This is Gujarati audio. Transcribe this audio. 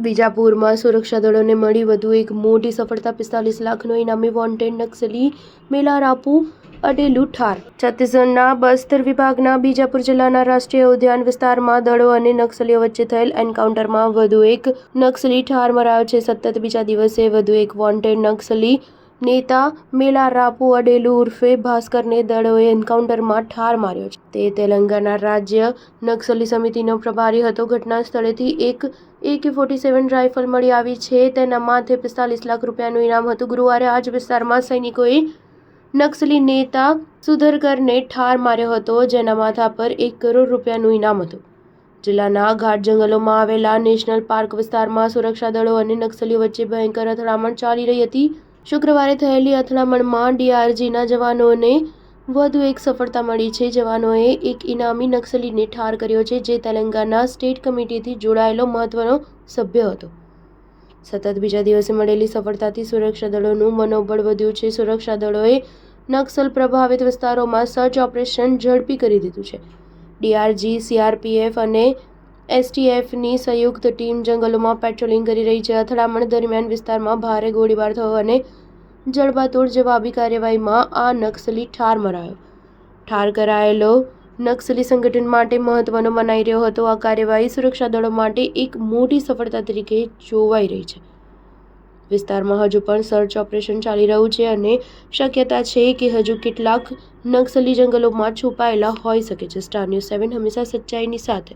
બીજાપુરમાં સુરક્ષા દળોને મળી વધુ એક મોટી સફળતા। 45 લાખનો ઇનામી વોન્ટેડ નક્સલી મેલારાપુ અડેલુ ઠાર। છત્તીસગઢના બસ્તર વિભાગના બીજાપુર જિલ્લાના રાષ્ટ્રીય ઉદ્યાન વિસ્તારમાં દળો અને નક્સલીઓ વચ્ચે થયેલ એન્કાઉન્ટરમાં વધુ એક નક્સલી ઠાર મરાયો છે। સતત બીજા દિવસે વધુ એક વોન્ટેડ નક્સલી નેતા મેલારાપુ અડેલુ ઉર્ફે ભાસ્કરને દળોએ એન્કાઉન્ટરમાં ઠાર માર્યો છે। તે તેલંગાના રાજ્ય નક્સલી સમિતિનો પ્રભારી હતો। ઘટના સ્થળેથી એક AK-47 રાઇફલ મળી આવી છે। તેના માથે 45 લાખ રૂપિયાનું ઇનામ હતું। ગુરુવારે આ જ વિસ્તારમાં સૈનિકોએ નક્સલી નેતા સુધરકરને ઠાર માર્યો હતો, જેના માથા પર 1 કરોડ રૂપિયાનું ઇનામ હતું। જિલ્લાના ઘાટ જંગલોમાં આવેલા નેશનલ પાર્ક વિસ્તારમાં સુરક્ષા દળો અને નક્સલીઓ વચ્ચે ભયંકર અથડામણ ચાલી રહી હતી। શુક્રવારે થયેલી અથડામણમાં DRGના જવાનોને વધુ એક સફળતા મળી છે। જવાનોએ એક ઇનામી નક્સલીને ઠાર કર્યો છે, જે તેલંગાના સ્ટેટ કમિટીથી જોડાયેલો મહત્વનો સભ્ય હતો। સતત બીજા દિવસે મળેલી સફળતાથી સુરક્ષા દળોનું મનોબળ વધ્યું છે। સુરક્ષા દળોએ નક્સલ પ્રભાવિત વિસ્તારોમાં સર્ચ ઓપરેશન ઝડપી કરી દીધું છે। DRG, CRPF અને STFની સંયુક્ત ટીમ જંગલોમાં પેટ્રોલિંગ કરી રહી છે। અથડામણ દરમિયાન વિસ્તારમાં ભારે ગોળીબાર થયો અને જડબાતોડ જવાબી કાર્યવાહીમાં આ નક્સલી ઠાર મરાયો। ઠાર કરાયેલો નક્સલી સંગઠન માટે મહત્વનો મનાઈ રહ્યો હતો। આ કાર્યવાહી સુરક્ષા દળો માટે એક મોટી સફળતા તરીકે જોવાઈ રહી છે। વિસ્તારમાં હજુ પણ સર્ચ ઓપરેશન ચાલી રહ્યું છે અને શક્યતા છે કે હજુ કેટલાક નક્સલી જંગલોમાં છુપાયેલા હોઈ શકે છે। સ્ટાર ન્યૂઝ 7 હંમેશા સચ્ચાઈની સાથે।